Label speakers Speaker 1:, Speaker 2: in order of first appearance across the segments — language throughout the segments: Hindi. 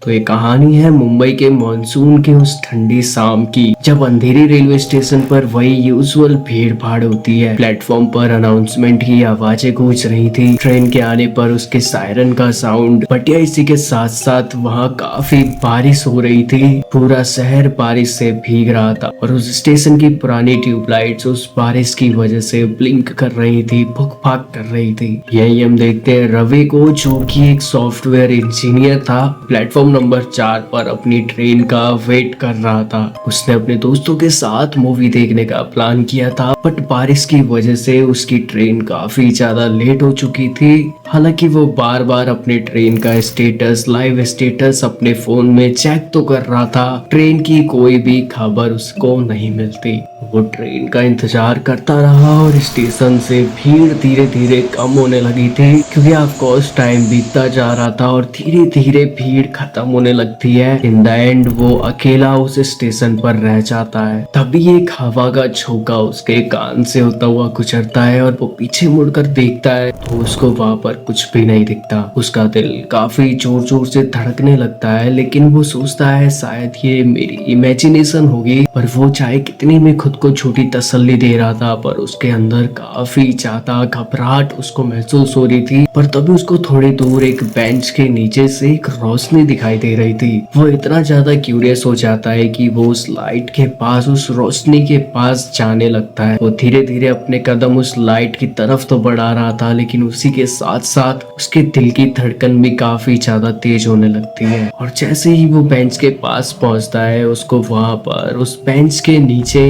Speaker 1: तो ये कहानी है मुंबई के मॉनसून के उस ठंडी शाम की, जब अंधेरी रेलवे स्टेशन पर वही यूजुअल भीड़ भाड़ होती है। प्लेटफॉर्म पर अनाउंसमेंट की आवाजें गूंज रही थी, ट्रेन के आने पर उसके सायरन का साउंड, बटिया इसी के साथ साथ वहाँ काफी बारिश हो रही थी। पूरा शहर बारिश से भीग रहा था और उस स्टेशन की पुरानी ट्यूबलाइट्स उस बारिश की वजह से ब्लिंक कर रही थी, भुक भाग कर रही थी। यही हम देखते हैं रवि को, जो कि एक सॉफ्टवेयर इंजीनियर था, प्लेटफॉर्म नंबर 4 पर अपनी ट्रेन का वेट कर रहा था। उसने अपने दोस्तों के साथ मूवी देखने का प्लान किया था, बट बारिश की वजह से उसकी ट्रेन काफी ज्यादा लेट हो चुकी थी। हालांकि वो बार बार अपने ट्रेन का स्टेटस, लाइव स्टेटस अपने फोन में चेक तो कर रहा था, ट्रेन की कोई भी खबर उसको नहीं मिलती। वो ट्रेन का इंतजार करता रहा और स्टेशन से भीड़ धीरे धीरे कम होने लगी थी, क्योंकि ऑफकोर्स टाइम बीतता जा रहा था और धीरे धीरे भीड़ खत्म होने लगती है। इन द एंड वो अकेला उस स्टेशन पर रह जाता है। तभी एक हवा का झोंका उसके कान से होता हुआ गुजरता है और वो पीछे मुड़कर देखता है तो उसको वहां पर कुछ भी नहीं दिखता। उसका दिल काफी जोर जोर से धड़कने लगता है, लेकिन वो सोचता है शायद ये मेरी इमेजिनेशन होगी। पर वो चाहे कितनी में खुद को छोटी तसल्ली दे रहा था, पर उसके अंदर काफी ज्यादा घबराहट उसको महसूस हो रही थी। पर तभी उसको थोड़ी दूर एक बेंच के नीचे से एक रोशनी दिखाई दे रही थी। वो इतना ज्यादा क्यूरियस हो जाता है कि वो उस लाइट के पास, उस रोशनी के पास जाने लगता है। वो धीरे धीरे अपने कदम उस लाइट की तरफ तो बढ़ा रहा था, लेकिन उसी के साथ साथ उसके दिल की धड़कन भी काफी ज्यादा तेज होने लगती है। और जैसे ही वो बेंच के पास पहुंचता है, उसको वहां पर उस बेंच के नीचे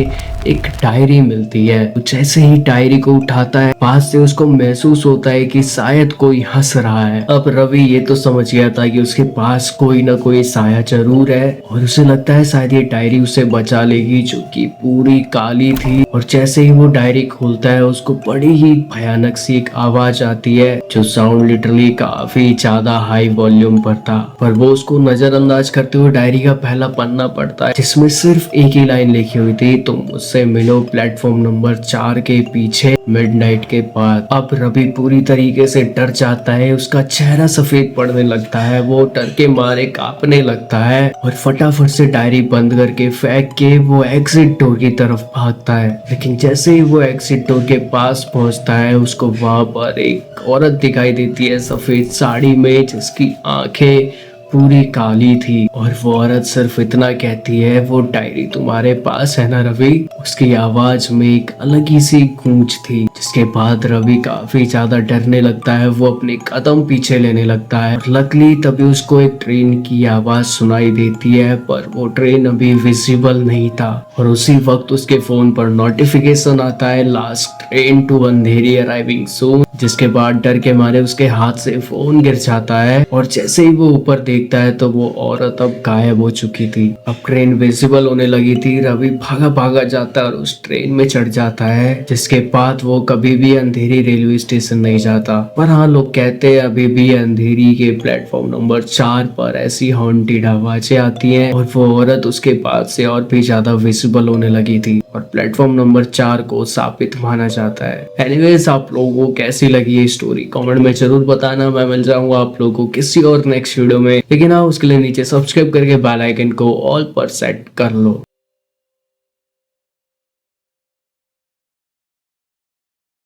Speaker 1: एक डायरी मिलती है। तो जैसे ही डायरी को उठाता है, पास से उसको महसूस होता है कि शायद कोई हंस रहा है। अब रवि ये तो समझ गया था कि उसके पास कोई ना कोई साया जरूर है, और उसे लगता है शायद ये डायरी उसे बचा लेगी, जो कि पूरी काली थी। और जैसे ही वो डायरी खोलता है, उसको बड़ी ही भयानक सी एक आवाज आती है, जो साउंड लिटरली काफी ज्यादा हाई वॉल्यूम पर था। पर वो उसको नजरअंदाज करते हुए डायरी का पहला पन्ना पढ़ता है, जिसमें सिर्फ एक ही लाइन लिखी हुई थी, तुम मुझसे मिलो प्लेटफॉर्म नंबर 4 के पीछे मिडनाइट के बाद। अब रवि पूरी तरीके से डर जाता है, उसका चेहरा सफेद पड़ने लगता है, वो डर के मारे कांपने लगता है और फटाफट से डायरी बंद करके फेंक के वो एग्जिट डोर की तरफ भागता है। लेकिन जैसे ही वो एग्जिट डोर के पास पहुंचता है, उसको वहां पर एक औरत दिखाई देती है सफेद साड़ी में, जिसकी आंखें पूरी काली थी। और वो औरत सिर्फ इतना कहती है, वो डायरी तुम्हारे पास है ना रवि? उसकी आवाज में एक अलग ही सी गूंज थी, जिसके बाद रवि काफी ज्यादा डरने लगता है। वो अपने कदम पीछे लेने लगता है। लकीली तभी उसको एक ट्रेन की आवाज सुनाई देती है, पर वो ट्रेन अभी विजिबल नहीं था। और उसी वक्त उसके फोन पर नोटिफिकेशन आता है, last train to Andheri arriving soon. जिसके बाद डर के मारे उसके हाथ से फोन गिर जाता है, और जैसे ही वो ऊपर देखता है तो वो औरत अब गायब हो चुकी थी। अब ट्रेन विजिबल होने लगी थी। रवि भागा भागा जाता है और उस ट्रेन में चढ़ जाता है, जिसके बाद वो कभी भी अंधेरी रेलवे स्टेशन नहीं जाता। पर हाँ, लोग कहते हैं अभी भी अंधेरी के प्लेटफॉर्म नंबर 4 पर ऐसी हॉन्टेड आवाजें आती हैं, और वो औरत उसके बाद से और भी ज्यादा विजिबल होने लगी थी, और प्लेटफॉर्म नंबर 4 को शापित माना जाता है। एनीवेज, आप लोगों को कैसी लगी ये स्टोरी कमेंट में जरूर बताना। मैं मिल जाऊंगा आप लोगों को किसी और नेक्स्ट वीडियो में, लेकिन हाँ, उसके लिए नीचे सब्सक्राइब करके बेल आइकन को ऑल पर सेट कर लो।